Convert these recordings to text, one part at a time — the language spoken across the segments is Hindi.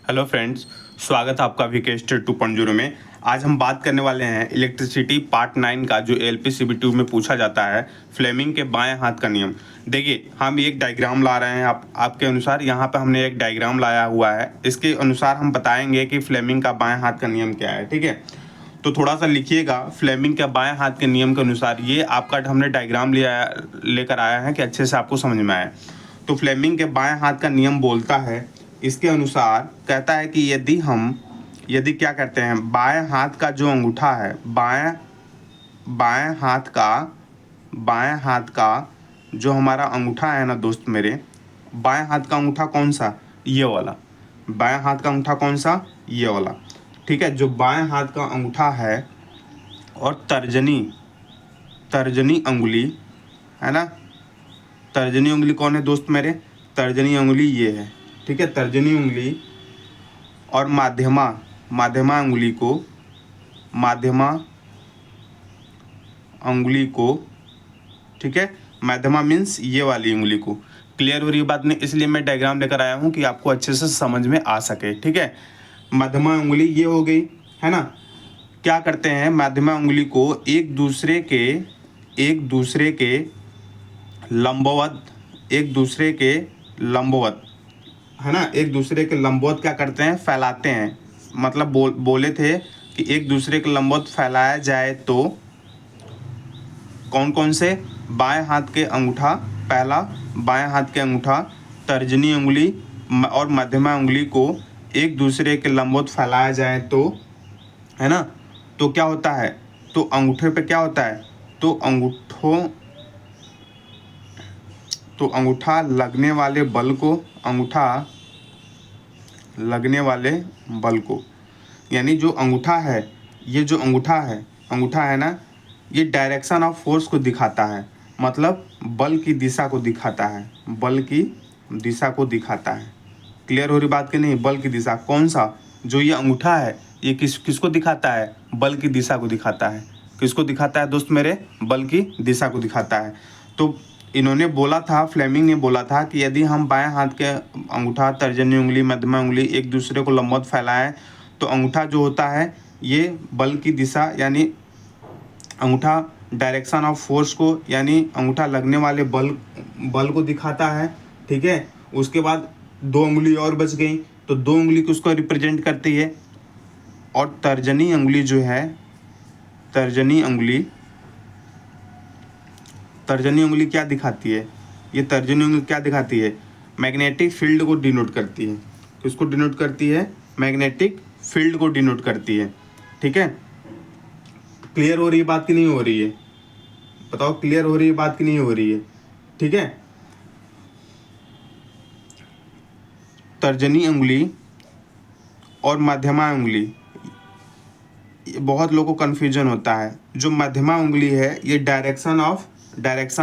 हेलो फ्रेंड्स, स्वागत है आपका विकेस्टर 2.0 में। आज हम बात करने वाले हैं इलेक्ट्रिसिटी पार्ट 9 का, जो LPCB2 में पूछा जाता है, फ्लेमिंग के बाएं हाथ का नियम। देखिए, हम एक डायग्राम ला रहे हैं आपके अनुसार। यहाँ पे हमने एक डायग्राम लाया हुआ है, इसके अनुसार हम बताएंगे कि फ्लेमिंग का बाएं हाथ का नियम क्या है। ठीक है, तो थोड़ा सा लिखिएगा। फ्लेमिंग के बाएं हाथ के नियम के अनुसार ये आपका हमने डायग्राम लेकर आया है कि अच्छे से आपको समझ में आए। तो फ्लेमिंग के बाएं हाथ का नियम बोलता है, इसके अनुसार कहता है कि यदि क्या करते हैं, बाएं हाथ का जो अंगूठा है, बाएं हाथ का जो हमारा अंगूठा है ना दोस्त मेरे, बाएं हाथ का अंगूठा कौन सा? ये वाला। बाएं हाथ का अंगूठा कौन सा? ये वाला। ठीक है, जो बाएं हाथ का अंगूठा है और तर्जनी अंगुली है ना, तर्जनी उंगली कौन है दोस्त मेरे? तर्जनी उंगली ये है। ठीक है, तर्जनी उंगली और माध्यमा अंगुली को, ठीक है, माध्यमा मीन्स ये वाली उंगली को। क्लियर हो रही बात नहीं? इसलिए मैं डायग्राम लेकर आया हूँ कि आपको अच्छे से समझ में आ सके। ठीक है, माध्यमा उंगली ये हो गई है ना। क्या करते हैं, माध्यमा उंगली को एक दूसरे के लंबवत है ना, एक दूसरे के लंबवत क्या करते हैं? फैलाते हैं। मतलब बोले थे कि एक दूसरे के लंबवत फैलाया जाए तो कौन कौन से? बाएं हाथ के अंगूठा, पहला बाएं हाथ के अंगूठा, तर्जनी उंगली और मध्यमा उंगली को एक दूसरे के लंबवत फैलाया जाए तो, है ना, तो क्या होता है? तो अंगूठे पे क्या होता है? तो अंगूठा लगने वाले बल को, यानी जो अंगूठा है, ये जो अंगूठा है ना, ये डायरेक्शन ऑफ फोर्स को दिखाता है। मतलब बल की दिशा को दिखाता है। क्लियर हो रही बात कि नहीं? बल की दिशा कौन सा? जो ये अंगूठा है, ये किसको दिखाता है? बल की दिशा को दिखाता है। किसको दिखाता है दोस्त मेरे? बल की दिशा को दिखाता है। तो इन्होंने बोला था, फ्लेमिंग ने बोला था कि यदि हम बाएं हाथ के अंगूठा, तर्जनी उंगली, मध्यमा उंगली एक दूसरे को लंबवत फैलाएं तो अंगूठा जो होता है ये बल की दिशा, यानी अंगूठा डायरेक्शन ऑफ फोर्स को, यानी अंगूठा लगने वाले बल को दिखाता है। ठीक है, उसके बाद दो उंगली और बच गई, तो दो उंगली किसको रिप्रेजेंट करती है? और तर्जनी उंगली जो है, तर्जनी उंगली क्या दिखाती है? ये तर्जनी उंगली क्या दिखाती है? मैग्नेटिक फील्ड को डिनोट करती है। किसको डिनोट करती है? मैग्नेटिक फील्ड को डिनोट करती है। ठीक है, क्लियर हो रही है बात कि नहीं हो रही है? बताओ, क्लियर हो रही है बात कि नहीं हो रही है? ठीक है, तर्जनी उंगली और मध्यमा उंगली, बहुत लोगों को कन्फ्यूजन होता है। जो मध्यमा उंगली है ये डायरेक्शन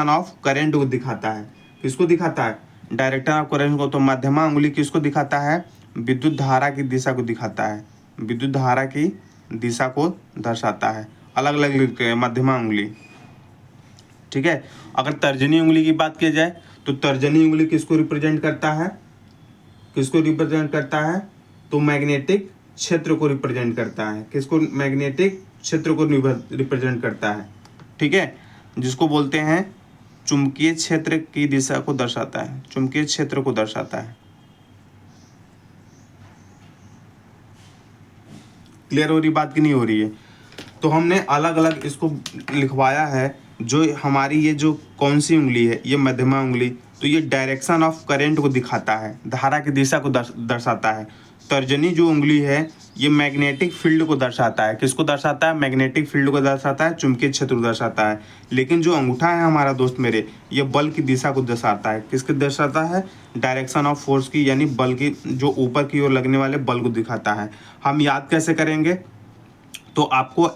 ऑफ करंट को दिखाता है। किसको दिखाता है? डायरेक्शन ऑफ करंट को। तो मध्यमा उंगली किसको दिखाता है? विद्युत धारा की दिशा को दिखाता है। विद्युत धारा की दिशा को दर्शाता है। अलग अलग लिखते हैं मध्यमा उंगली। ठीक है, अगर तर्जनी उंगली की बात की जाए तो तर्जनी उंगली किसको रिप्रेजेंट करता है? तो मैग्नेटिक क्षेत्र को रिप्रेजेंट करता है। किसको? मैग्नेटिक क्षेत्र को रिप्रेजेंट करता है। ठीक है, जिसको बोलते हैं चुंबकीय क्षेत्र की दिशा को दर्शाता है। चुंबकीय क्षेत्र को दर्शाता है। क्लियर हो रही बात की नहीं हो रही है? तो हमने अलग अलग इसको लिखवाया है। जो हमारी ये जो कौन सी उंगली है, ये मध्यमा उंगली, तो ये डायरेक्शन ऑफ करंट को दिखाता है, धारा की दिशा को दर्शाता है। तर्जनी जो उंगली है ये मैग्नेटिक फील्ड को दर्शाता है। किसको दर्शाता है? मैग्नेटिक फील्ड को दर्शाता है, चुंबकीय क्षेत्र को दर्शाता है। लेकिन जो अंगूठा है हमारा दोस्त मेरे, ये बल की दिशा को दर्शाता है। किसको दर्शाता है? डायरेक्शन ऑफ फोर्स की, यानी बल की, जो ऊपर की ओर लगने वाले बल को दिखाता है। हम याद कैसे करेंगे? तो आपको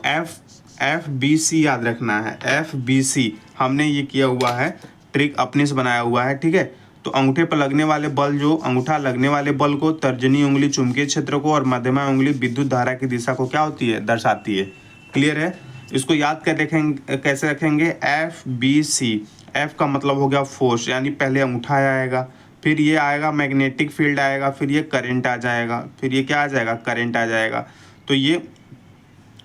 FBC याद रखना है। FBC हमने ये किया हुआ है, ट्रिक अपने से बनाया हुआ है। ठीक है, तो अंगूठे पर लगने वाले बल, जो अंगूठा लगने वाले बल को, तर्जनी उंगली चुंबकीय क्षेत्र को और मध्यमा उंगली विद्युत धारा की दिशा को क्या होती है? दर्शाती है। क्लियर है? इसको याद कर रखेंगे, कैसे रखेंगे? FBC। F का मतलब हो गया फोर्स, यानी पहले अंगूठा आएगा, फिर ये आएगा मैग्नेटिक फील्ड आएगा, फिर ये करंट आ जाएगा, फिर ये क्या आ जाएगा, करंट आ जाएगा। तो ये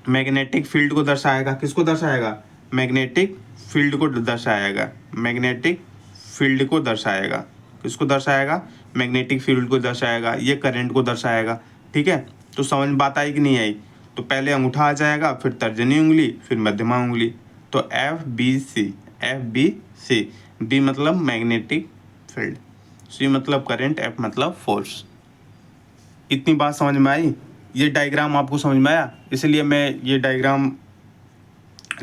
मैग्नेटिक फील्ड को दर्शाएगा, किसको दर्शाएगा, मैग्नेटिक फील्ड को दर्शाएगा, मैग्नेटिक फील्ड को दर्शाएगा, किसको दर्शाएगा, मैग्नेटिक फील्ड को दर्शाएगा, ये करंट को दर्शाएगा। ठीक है, तो समझ में बात आई कि नहीं आई। तो पहले अंगूठा आ जाएगा, फिर तर्जनी उंगली, फिर मध्यमा उंगली। तो F B C, F B C, B मतलब मैग्नेटिक फील्ड, सी मतलब करंट, एफ मतलब फोर्स। इतनी बात समझ में आई। ये डायग्राम आपको समझ में आया, इसलिए मैं ये डायग्राम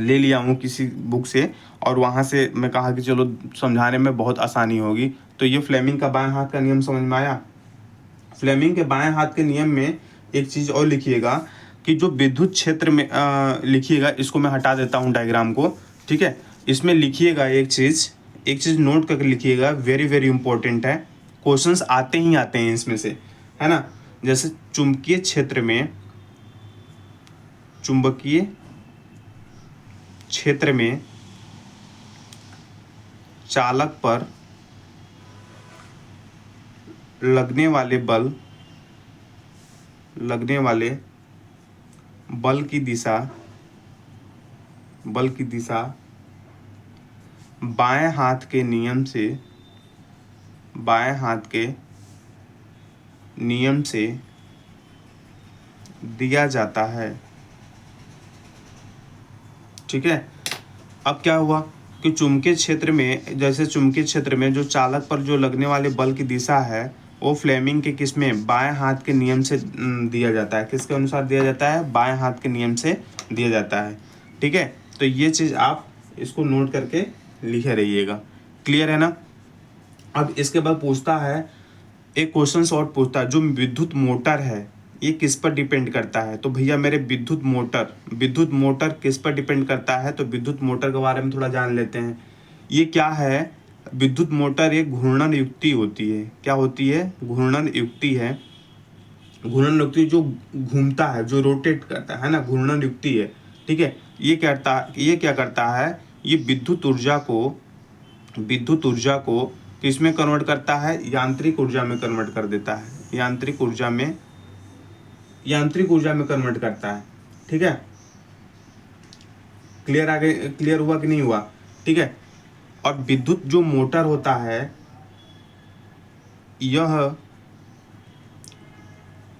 ले लिया हूँ किसी बुक से, और वहाँ से मैं कहा कि चलो समझाने में बहुत आसानी होगी। तो ये फ्लेमिंग का बाएं हाथ का नियम समझ में आया। फ्लेमिंग के बाएं हाथ के नियम में एक चीज़ और लिखिएगा कि जो विद्युत क्षेत्र में लिखिएगा, इसको मैं हटा देता हूँ डायग्राम को। ठीक है, इसमें लिखिएगा एक चीज़ नोट करके लिखिएगा, वेरी वेरी इंपॉर्टेंट है, क्वेश्चंस आते ही आते हैं इसमें से, है ना। जैसे चुंबकीय क्षेत्र में चालक पर लगने वाले बल की दिशा बाएं हाथ के नियम से दिया जाता है। ठीक है, अब क्या हुआ कि चुंबकीय क्षेत्र में जो चालक पर जो लगने वाले बल की दिशा है, वो फ्लेमिंग के किस में, बाएं हाथ के नियम से दिया जाता है। किसके अनुसार दिया जाता है, बाएं हाथ के नियम से दिया जाता है। ठीक है, तो ये चीज़ आप इसको नोट करके लिखे रहिएगा। क्लियर है ना। अब इसके बाद पूछता है, एक क्वेश्चन और पूछता है, जो विद्युत मोटर है ये किस पर डिपेंड करता है। तो भैया मेरे विद्युत मोटर किस पर डिपेंड करता है। तो विद्युत मोटर के बारे में थोड़ा जान लेते हैं। ये क्या है, विद्युत मोटर एक घूर्णन युक्ति होती है। क्या होती है, घूर्णन युक्ति है। घूर्णन युक्ति जो घूमता है, जो रोटेट करता है ना, घूर्णन युक्ति है। ठीक है, ये क्या करता है, ये विद्युत ऊर्जा को किस में कन्वर्ट करता है, यांत्रिक ऊर्जा में कन्वर्ट कर देता है, यांत्रिक ऊर्जा में कन्वर्ट करता है। ठीक है, क्लियर हुआ कि नहीं हुआ। ठीक है, और विद्युत जो मोटर होता है, यह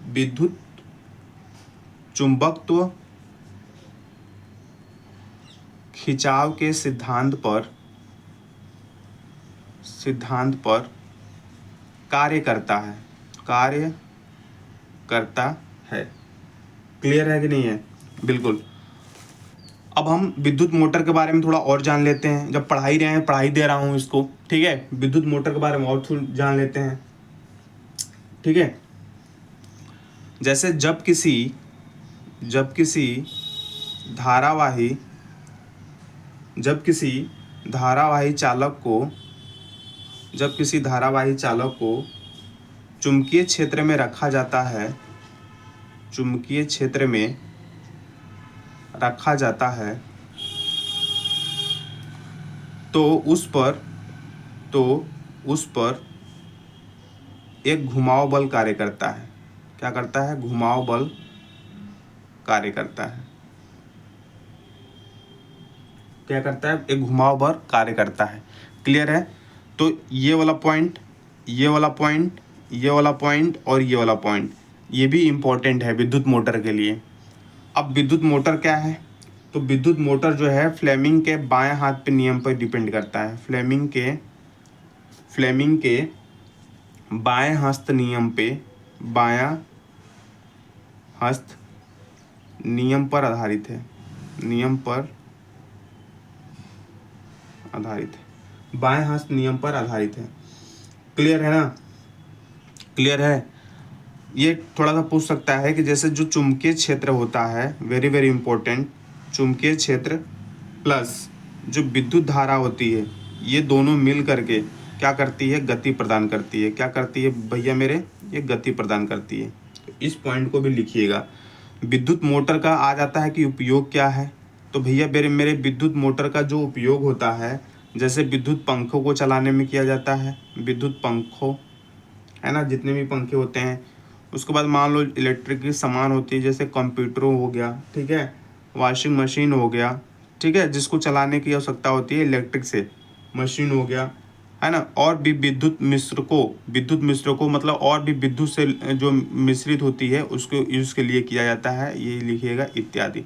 विद्युत चुंबकत्व खिंचाव के सिद्धांत पर कार्य करता है। क्लियर है कि नहीं है, बिल्कुल। अब हम विद्युत मोटर के बारे में थोड़ा और जान लेते हैं। जब पढ़ाई दे रहा हूँ इसको, ठीक है, विद्युत मोटर के बारे में और थोड़ा जान लेते हैं। ठीक है, जैसे जब किसी धारावाही चालक को चुंबकीय क्षेत्र में रखा जाता है, तो उस पर एक घुमाव बल कार्य करता है। क्या करता है, घुमाव बल कार्य करता है। क्या करता है, एक घुमाव बल कार्य करता है। क्लियर है। तो ये वाला पॉइंट और ये वाला पॉइंट, ये भी इम्पोर्टेंट है विद्युत मोटर के लिए। अब विद्युत मोटर क्या है, तो विद्युत मोटर जो है फ्लेमिंग के बाएं हाथ पे नियम पर डिपेंड करता है। फ्लेमिंग के बाएं हस्त नियम पर आधारित है। बाएं हस्त नियम पर आधारित है। क्लियर है ना, क्लियर है। ये थोड़ा सा पूछ सकता है कि जैसे जो चुंबकीय क्षेत्र होता है, वेरी वेरी इंपॉर्टेंट, चुंबकीय क्षेत्र प्लस जो विद्युत धारा होती है, ये दोनों मिल करके क्या करती है, गति प्रदान करती है। क्या करती है भैया मेरे, ये गति प्रदान करती है। तो इस पॉइंट को भी लिखिएगा। विद्युत मोटर का आ जाता है कि उपयोग क्या है। तो भैया मेरे विद्युत मोटर का जो उपयोग होता है, जैसे विद्युत पंखों को चलाने में किया जाता है, विद्युत पंखों, है ना, जितने भी पंखे होते हैं। उसके बाद मान लो इलेक्ट्रिक की सामान होती है, जैसे कंप्यूटर हो गया, ठीक है, वॉशिंग मशीन हो गया, ठीक है, जिसको चलाने की आवश्यकता होती है इलेक्ट्रिक से, मशीन हो गया, है ना। और भी विद्युत मिश्र को मतलब और भी विद्युत से जो मिश्रित होती है उसको यूज़ के लिए किया जाता है, ये लिखिएगा इत्यादि।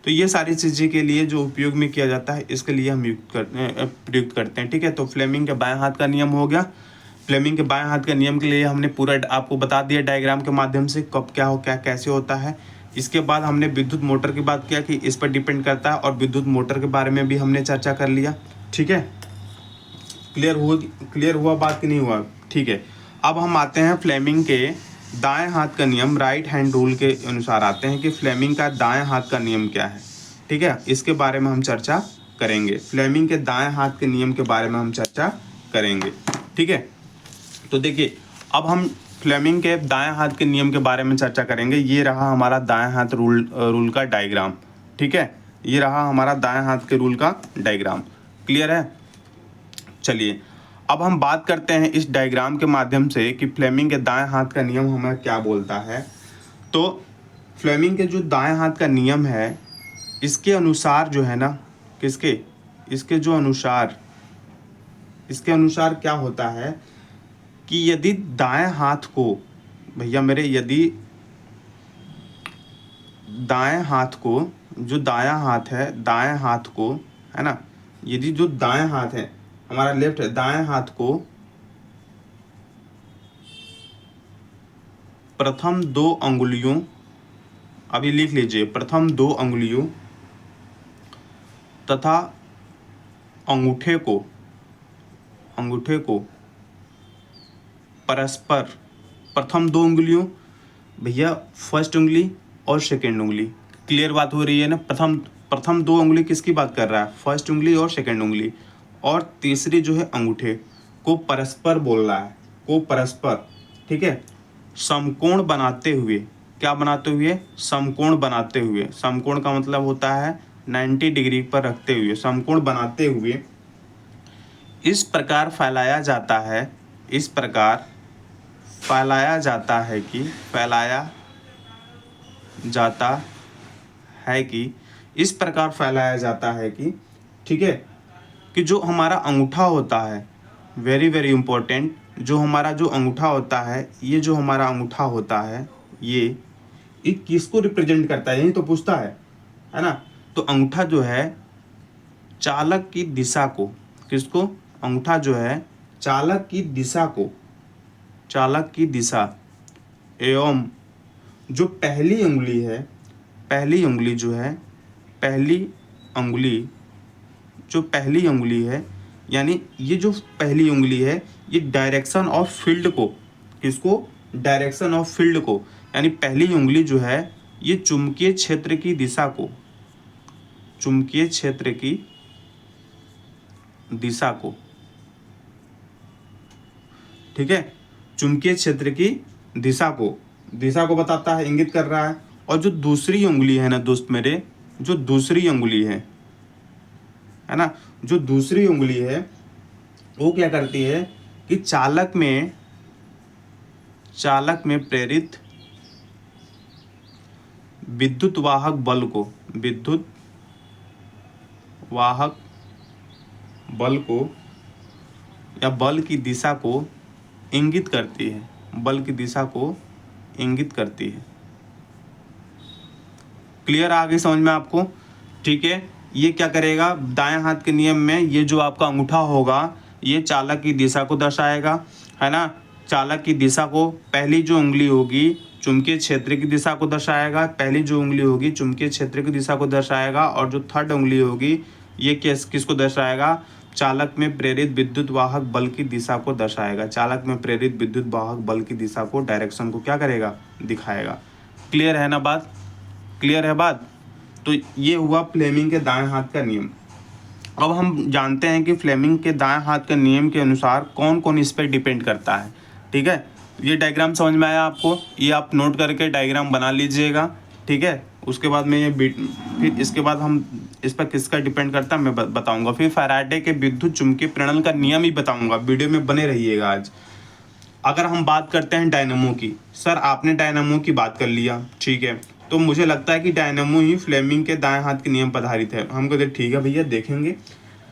तो ये सारी चीज़ें के लिए जो उपयोग में किया जाता है इसके लिए हम प्रयुक्त करते हैं, ठीक है। तो फ्लेमिंग के बाएं हाथ का नियम हो गया। फ्लेमिंग के बाएं हाथ के नियम के लिए हमने पूरा आपको बता दिया डायग्राम के माध्यम से कब क्या हो, क्या कैसे होता है। इसके बाद हमने विद्युत मोटर की बात किया कि इस पर डिपेंड करता है, और विद्युत मोटर के बारे में भी हमने चर्चा कर लिया, ठीक है। क्लियर हुआ बात कि नहीं हुआ? ठीक है। अब हम आते हैं फ्लेमिंग के दाएं हाथ का नियम, राइट हैंड रूल के अनुसार आते हैं कि फ्लेमिंग का दाएं हाथ का नियम क्या है, ठीक है। इसके बारे में हम चर्चा करेंगे, फ्लेमिंग के दाएं हाथ के नियम के बारे में हम चर्चा करेंगे, ठीक है। तो देखिए, अब हम फ्लेमिंग के दाएं हाथ के नियम के बारे में चर्चा करेंगे। ये रहा हमारा दाएं हाथ रूल का डायग्राम, ठीक है। ये रहा हमारा दाएं हाथ के रूल का डायग्राम। क्लियर है? चलिए, अब हम बात करते हैं इस डायग्राम के माध्यम से कि फ्लेमिंग के दाएं हाथ का नियम हमें क्या बोलता है। तो फ्लेमिंग के जो दाएं हाथ का नियम है, इसके अनुसार जो है ना, इसके अनुसार क्या होता है कि यदि दाएं हाथ को, भैया मेरे, यदि दाएं हाथ को, जो दायां हाथ है, दाएं हाथ को, है ना, यदि जो दाएं हाथ है हमारा लेफ्ट है, दाएं हाथ को प्रथम 2 अंगुलियों, अभी लिख लीजिए, प्रथम 2 अंगुलियों तथा अंगूठे को परस्पर, प्रथम 2 उंगलियों, भैया फर्स्ट उंगली और सेकेंड उंगली। क्लियर बात हो रही है ना? प्रथम 2 उंगली किसकी बात कर रहा है? फर्स्ट उंगली और सेकेंड उंगली, और तीसरी जो है अंगूठे को परस्पर बोल रहा है, को परस्पर, ठीक है, समकोण बनाते हुए। क्या बनाते हुए? समकोण बनाते हुए। समकोण का मतलब होता है 90 डिग्री पर रखते हुए, समकोण बनाते हुए इस प्रकार फैलाया जाता है, इस प्रकार फैलाया जाता है कि, फैलाया जाता है कि, इस प्रकार फैलाया जाता है कि, ठीक है, कि जो हमारा अंगूठा होता है, वेरी वेरी इंपॉर्टेंट, जो हमारा जो अंगूठा होता है, ये जो हमारा अंगूठा होता है, ये किसको रिप्रेजेंट करता है, यही तो पूछता है ना। तो अंगूठा जो है चालक की दिशा को, किसको? अंगूठा जो है चालक की दिशा को, चालक की दिशा एवं जो पहली उंगली है, पहली उंगली जो है, पहली उंगली, जो पहली उंगली है, यानी ये जो पहली उंगली है, ये डायरेक्शन ऑफ फील्ड को, किसको? डायरेक्शन ऑफ फील्ड को, यानी पहली उंगली जो है ये चुंबकीय क्षेत्र की दिशा को, चुंबकीय क्षेत्र की दिशा को, ठीक है, चुंबकीय क्षेत्र की दिशा को बताता है, इंगित कर रहा है। और जो दूसरी उंगली है ना दोस्त मेरे, जो दूसरी उंगली है ना, जो दूसरी उंगली है वो क्या करती है कि चालक में प्रेरित विद्युत वाहक बल को, विद्युत वाहक बल को या बल की दिशा को इंगित करती है, बल की दिशा को इंगित करती है। क्लियर आगे समझ में आपको? ठीक है। ये क्या करेगा दाएं हाथ के नियम में, ये जो आपका अंगूठा होगा ये चालक की दिशा को दर्शाएगा, है ना। चालक की दिशा को, पहली जो उंगली होगी चुंबकीय क्षेत्र की दिशा को दर्शाएगा, पहली जो उंगली होगी चुंबकीय क्षेत्र की दिशा को दर्शाएगा, और जो थर्ड उंगली होगी ये किसको दर्शाएगा? चालक में प्रेरित विद्युत वाहक बल की दिशा को दर्शाएगा। चालक में प्रेरित विद्युत वाहक बल की दिशा को, डायरेक्शन को क्या करेगा? दिखाएगा। क्लियर है ना बात? क्लियर है बात? तो ये हुआ फ्लेमिंग के दाएं हाथ का नियम। अब हम जानते हैं कि फ्लेमिंग के दाएं हाथ के नियम के अनुसार कौन कौन इस पर डिपेंड करता है, ठीक है। ये डायग्राम समझ में आया आपको? ये आप नोट करके डायग्राम बना लीजिएगा, ठीक है। उसके बाद में फिर इसके बाद हम इस पर किसका डिपेंड करता है मैं बताऊंगा। फिर फैराडे के विद्युत चुम्बकीय प्रेरण का नियम ही बताऊंगा। वीडियो में बने रहिएगा आज। अगर हम बात करते हैं डायनामो की, सर आपने डायनामो की बात कर लिया, ठीक है, तो मुझे लगता है कि डायनामो ही फ्लेमिंग के दाएं हाथ के नियम पर आधारित है। हम कहते ठीक है भैया देखेंगे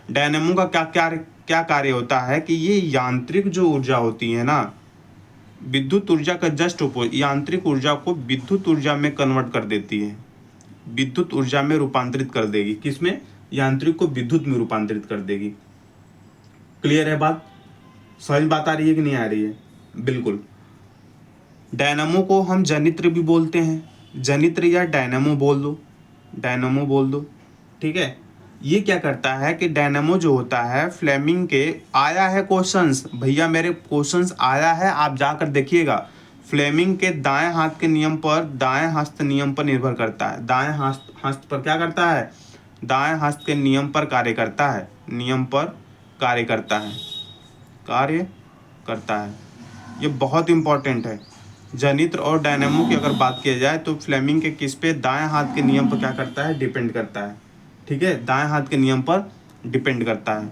डायनामो का क्या कार्य होता है कि ये यांत्रिक जो ऊर्जा होती है ना, विद्युत ऊर्जा का जस्ट अपोजिट, यांत्रिक ऊर्जा को विद्युत ऊर्जा में कन्वर्ट कर देती है, विद्युत ऊर्जा में रूपांतरित कर देगी। किसमें? यांत्रिक को विद्युत में रूपांतरित कर देगी। क्लियर है बात? समझ बात आ रही है कि नहीं आ रही है? बिल्कुल। डायनामो को हम जनित्र भी बोलते हैं, जनित्र या डायनामो बोल दो, डायनामो बोल दो, ठीक है। ये क्या करता है कि डायनामो जो होता है फ्लेमिंग के, आया है क्वेश्चंस भैया मेरे, क्वेश्चंस आया है, आप जाकर देखिएगा। फ्लेमिंग के दाएं हाथ के नियम पर, दाएं हस्त नियम पर निर्भर करता है। दाएं हस्त पर क्या करता है? दाएं हस्त के नियम पर कार्य करता है, नियम पर कार्य करता है, कार्य करता है। ये बहुत इंपॉर्टेंट है। जनित्र और डायनामो की अगर बात किया जाए तो फ्लेमिंग के किस पे? दाएं हाथ के नियम पर क्या करता है? डिपेंड करता है, ठीक है, दाएं हाथ के नियम पर डिपेंड करता है।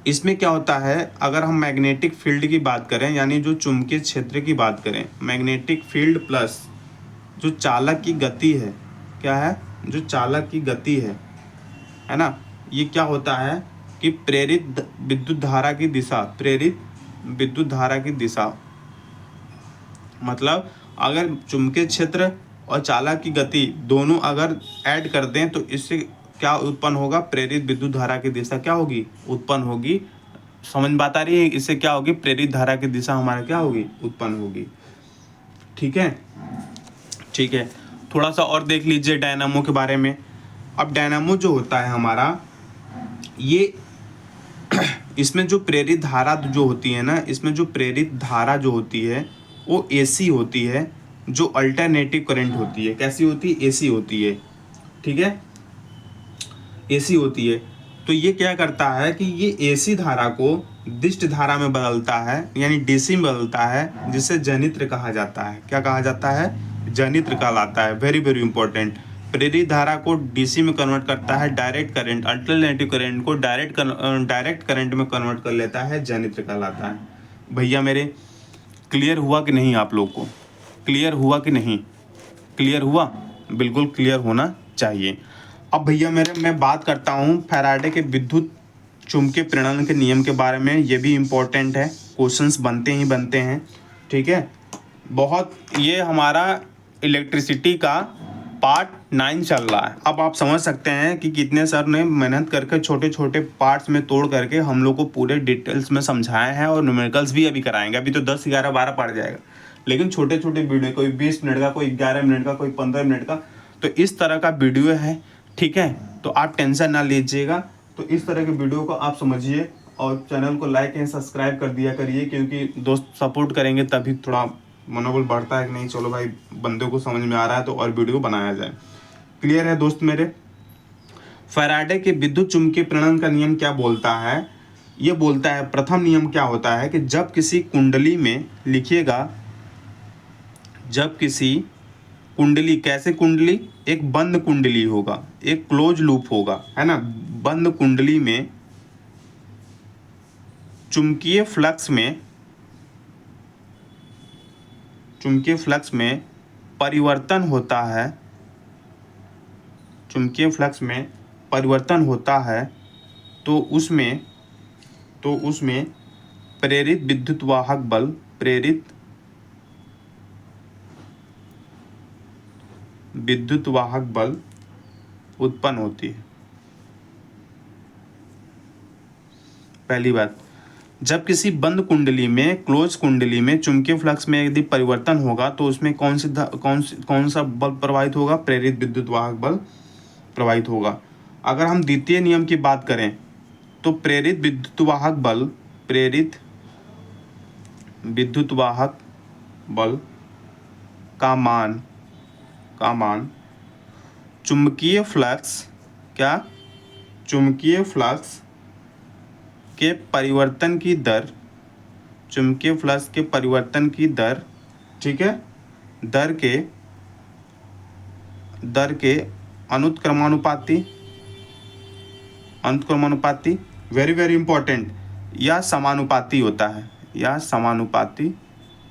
इसमें क्या होता है, अगर हम मैग्नेटिक फील्ड की बात करें, यानी जो चुंबकीय क्षेत्र की बात करें, मैग्नेटिक फील्ड प्लस जो चालक की गति है, क्या है? जो चालक की गति है ना, ये क्या होता है कि प्रेरित विद्युत धारा की दिशा, प्रेरित विद्युत धारा की दिशा, मतलब अगर चुंबकीय क्षेत्र और चालक की गति दोनों अगर ऐड कर दें तो इससे क्या उत्पन्न होगा? प्रेरित विद्युत धारा की दिशा क्या होगी? उत्पन्न होगी। समझ बात आ रही है? इससे क्या होगी? प्रेरित धारा की दिशा हमारा क्या होगी? उत्पन्न होगी। ठीक है, ठीक है। थोड़ा सा और देख लीजिए डायनामो के बारे में। अब डायनामो जो होता है हमारा, ये इसमें जो प्रेरित धारा जो होती है ना, इसमें जो प्रेरित धारा जो होती है वो एसी होती है, जो अल्टरनेटिव करंट होती है। कैसी होती है? एसी होती है, ठीक है, एसी होती है। तो ये क्या करता है कि ये एसी धारा को दिष्ट धारा में बदलता है, यानी डीसी में बदलता है, जिसे जनित्र कहा जाता है। क्या कहा जाता है? जनित्र कहलाता है। Very very important. प्रेरित धारा को डीसी में कन्वर्ट करता है, डायरेक्ट करंट, अल्टरनेटिव करंट को डायरेक्ट करंट में कन्वर्ट कर लेता है, जनित्र कहलाता है। भैया मेरे क्लियर हुआ कि नहीं? आप लोग को क्लियर हुआ कि नहीं? क्लियर हुआ? बिल्कुल क्लियर होना चाहिए। अब भैया मेरे मैं बात करता हूँ फैराडे के विद्युत चुंबकीय प्रेरण के नियम के बारे में। ये भी इम्पोर्टेंट है, क्वेश्चंस बनते ही बनते हैं, ठीक है। बहुत, ये हमारा इलेक्ट्रिसिटी का पार्ट 9 चल रहा है। अब आप समझ सकते हैं कि कितने सर ने मेहनत करके छोटे छोटे पार्ट्स में तोड़ करके हम लोग को पूरे डिटेल्स में समझाए हैं, और न्यूमेरिकल्स भी अभी कराएंगे। अभी तो 10, 11, 12 पढ़ जाएगा, लेकिन छोटे छोटे वीडियो, कोई 20 मिनट का, कोई 11 मिनट का, कोई 15 मिनट का, तो इस तरह का वीडियो है, ठीक है। तो आप टेंशन ना लीजिएगा। तो इस तरह के वीडियो को आप समझिए, और चैनल को लाइक एंड सब्सक्राइब कर दिया करिए, क्योंकि दोस्त सपोर्ट करेंगे तभी थोड़ा मनोबल बढ़ता है कि नहीं, चलो भाई बंदे को समझ में आ रहा है तो और वीडियो बनाया जाए। क्लियर है दोस्त मेरे? फैराडे के विद्युत चुंबकीय प्रेरण का नियम क्या बोलता है? ये बोलता है, प्रथम नियम क्या होता है कि जब किसी कुंडली में, लिखिएगा, जब किसी कुंडली, कैसे कुंडली? एक बंद कुंडली होगा, एक क्लोज लूप होगा, है ना। बंद कुंडली में चुंबकीय फ्लक्स में परिवर्तन होता है, चुंबकीय फ्लक्स में परिवर्तन होता है, तो उसमें प्रेरित विद्युत वाहक बल, प्रेरित विद्युत वाहक बल उत्पन्न होती है। पहली बात, जब किसी बंद कुंडली में, क्लोज कुंडली में चुंबकीय फ्लक्स में यदि परिवर्तन होगा तो उसमें कौन सा बल प्रवाहित होगा? प्रेरित विद्युत वाहक बल प्रवाहित होगा। अगर हम द्वितीय नियम की बात करें तो प्रेरित विद्युत वाहक बल का मान चुंबकीय फ्लक्स, क्या? चुंबकीय फ्लक्स के परिवर्तन की दर, चुंबकीय फ्लक्स के परिवर्तन की दर, ठीक है, दर के दर के अनुत्क्रमानुपाती वेरी वेरी इंपॉर्टेंट, या समानुपाती होता है, या समानुपाती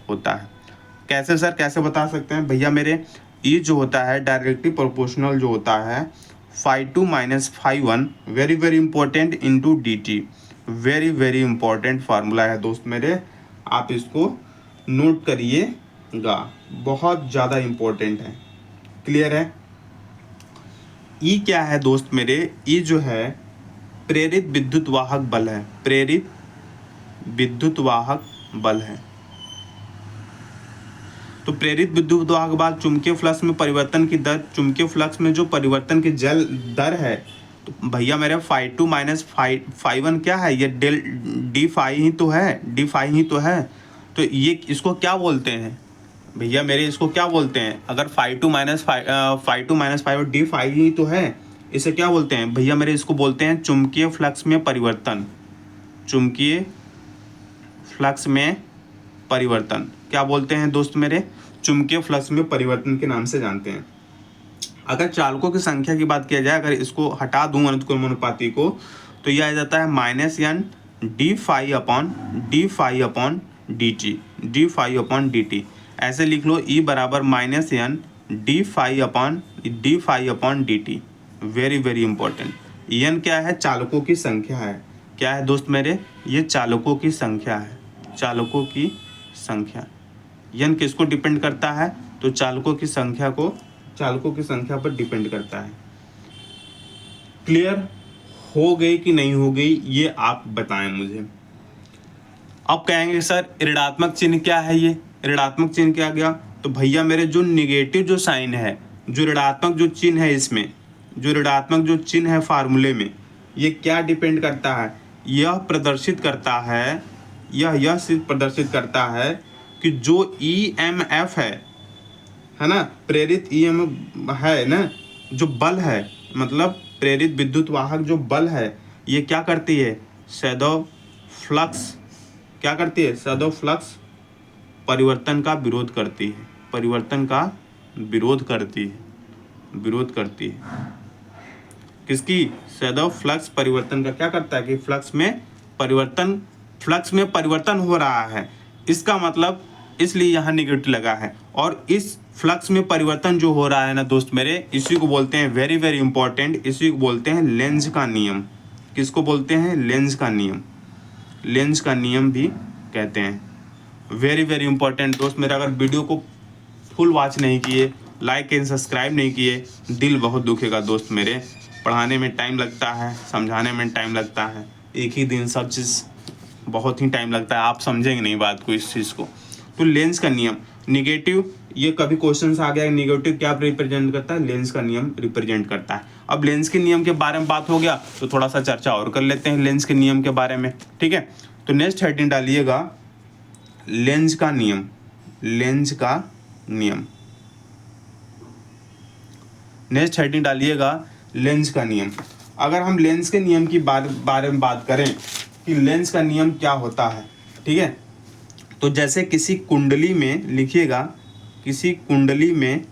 होता है। कैसे सर, कैसे बता सकते हैं भैया मेरे? ये जो होता है डायरेक्टली प्रोपोर्शनल जो होता है φ2 minus φ1 very very important into d T, very very important formula है दोस्त मेरे, आप इसको नोट करिएगा, बहुत ज़्यादा इंपॉर्टेंट है। क्लियर है? ई क्या है दोस्त मेरे? ई जो है प्रेरित विद्युत वाहक बल है, प्रेरित विद्युत वाहक बल है। तो प्रेरित विद्युत वाहक बल चुंबकीय फ्लक्स में परिवर्तन की दर, चुंबकीय फ्लक्स में जो परिवर्तन की जल दर है, तो भैया मेरे φ2 माइनस φ1 क्या है? ये डेल डी फाई ही तो है, डी फाई ही तो है। तो ये इसको क्या बोलते हैं भैया मेरे? इसको क्या बोलते हैं? अगर φ2 माइनस φ1 डी फाई ही तो है, इसे क्या बोलते हैं भैया मेरे? इसको बोलते हैं चुंबकीय फ्लक्स में परिवर्तन, चुंबकीय फ्लक्स में परिवर्तन। क्या बोलते हैं दोस्त मेरे? चुंबकीय फ्लक्स में परिवर्तन के नाम से जानते हैं। अगर चालकों की संख्या की बात किया जाए, अगर इसको हटा दूं अनुत्क्रमणुपाती को, तो यह आ जाता है -n D phi upon D T, D phi upon D T. ऐसे लिख लो, E बराबर -n D phi upon D T. Very very important. n क्या है? चालकों की संख्या है। क्या है दोस्त मेरे? ये चालकों की संख्या है, चालकों की संख्या। n किसको डिपेंड करता है? तो चालकों की संख्या पर डिपेंड करता है। क्लियर हो गई कि नहीं हो गई, ये आप बताएं मुझे। अब कहेंगे सर ऋणात्मक चिन्ह क्या है? ये ऋणात्मक चिन्ह क्या गया? तो भैया मेरे जो निगेटिव जो साइन है, जो ऋणात्मक जो चिन्ह है, इसमें जो ऋणात्मक जो चिन्ह है फार्मूले में, ये क्या डिपेंड करता है? यह प्रदर्शित करता है, यह सिर्फ प्रदर्शित करता है कि जो EMF है ना, प्रेरित EMF है ना, जो बल है, मतलब प्रेरित विद्युत वाहक जो बल है, ये क्या करती है? सदैव फ्लक्स, क्या करती है? सदैव फ्लक्स परिवर्तन का विरोध करती है, परिवर्तन का विरोध करती है, विरोध करती है। किसकी? सदैव फ्लक्स परिवर्तन का क्या करता है कि फ्लक्स में परिवर्तन हो रहा है, इसका मतलब इसलिए यहाँ निगेटिव लगा है। और इस फ्लक्स में परिवर्तन जो हो रहा है ना दोस्त मेरे, इसी को बोलते हैं, वेरी वेरी इंपॉर्टेंट, इसी को बोलते हैं लेंज का नियम। किसको बोलते हैं? लेंज का नियम, लेंज का नियम भी कहते हैं। वेरी वेरी इंपॉर्टेंट दोस्त मेरे, अगर वीडियो को फुल वॉच नहीं किए, लाइक एंड सब्सक्राइब नहीं किए, दिल बहुत दुखेगा दोस्त मेरे। पढ़ाने में टाइम लगता है, समझाने में टाइम लगता है, एक ही दिन सब चीज़ बहुत ही टाइम लगता है, आप समझेंगे नहीं बात को, इस चीज़ को। तो लेंस का नियम, निगेटिव, ये कभी क्वेश्चन आ गया, निगेटिव क्या रिप्रेजेंट करता है? लेंस का नियम रिप्रेजेंट करता है। अब लेंस के नियम के बारे में बात हो गया, तो थोड़ा सा चर्चा और कर लेते हैं लेंस के नियम के बारे में, ठीक है? तो नेक्स्ट हेडिंग डालिएगा लेंस का नियम, लेंस का नियम। नेक्स्ट हेडिंग डालिएगा लेंस का नियम। अगर हम लेंस के नियम की बारे में बात करें कि लेंस का नियम क्या होता है, ठीक है? तो जैसे किसी कुंडली में लिखिएगा, किसी कुंडली में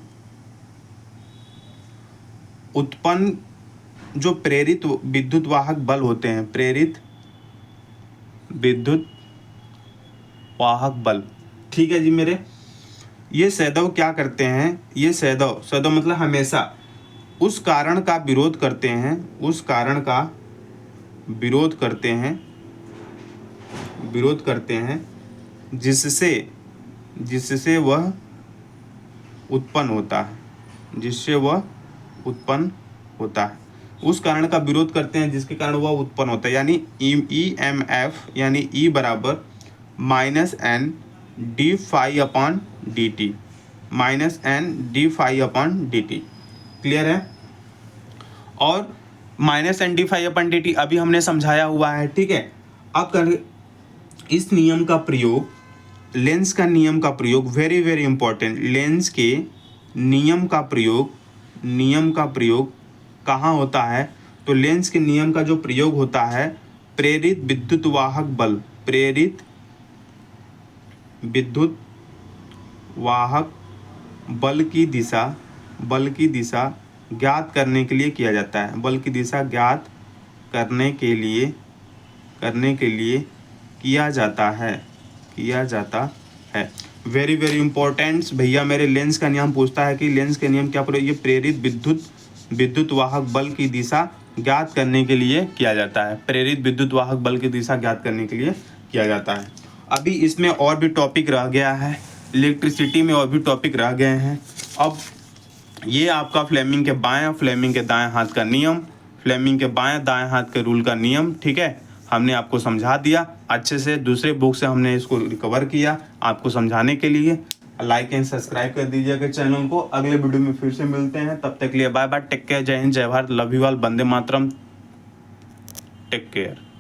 उत्पन्न जो प्रेरित विद्युत वाहक बल होते हैं, प्रेरित विद्युत वाहक बल, ठीक है जी मेरे, ये सदैव क्या करते हैं? ये सदैव मतलब हमेशा उस कारण का विरोध करते हैं, उस कारण का विरोध करते हैं जिससे वह उत्पन्न होता है, जिससे वह उत्पन्न होता है। उस कारण का विरोध करते हैं जिसके कारण वह उत्पन्न होता है, यानी EMF, यानी E बराबर -n D phi upon D T, -n D phi upon D T. Clear है? और -n D phi upon D T अभी हमने समझाया हुआ है, ठीक है? अब कर इस नियम का प्रयोग, लेंस का नियम का प्रयोग, वेरी वेरी इंपॉर्टेंट, लेंस के नियम का प्रयोग कहाँ होता है? तो लेंस के नियम का जो प्रयोग होता है प्रेरित विद्युत वाहक बल, प्रेरित विद्युत वाहक बल की दिशा बल की दिशा ज्ञात करने के लिए किया जाता है। बल की दिशा ज्ञात करने के लिए किया जाता है। वेरी वेरी इंपॉर्टेंट भैया मेरे, लेंस का नियम पूछता है कि लेंस के नियम क्या ये प्रेरित विद्युत वाहक बल की दिशा ज्ञात करने के लिए किया जाता है। प्रेरित विद्युत वाहक बल की दिशा ज्ञात करने के लिए किया जाता है। अभी इसमें और भी टॉपिक रह गया है, इलेक्ट्रिसिटी में और भी टॉपिक रह गए हैं। अब ये आपका फ्लेमिंग के बाएं फ्लेमिंग के दाएं हाथ का नियम, फ्लेमिंग के बाएं दाएं हाथ के रूल का नियम, ठीक है, हमने आपको समझा दिया अच्छे से। दूसरे बुक से हमने इसको रिकवर किया आपको समझाने के लिए। लाइक एंड सब्सक्राइब कर दीजिएगा चैनल को। अगले वीडियो में फिर से मिलते हैं, तब तक के लिए बाय बाय, टेक केयर, जय हिंद, जय भारत, लव यू ऑल, वंदे मातरम, टेक केयर।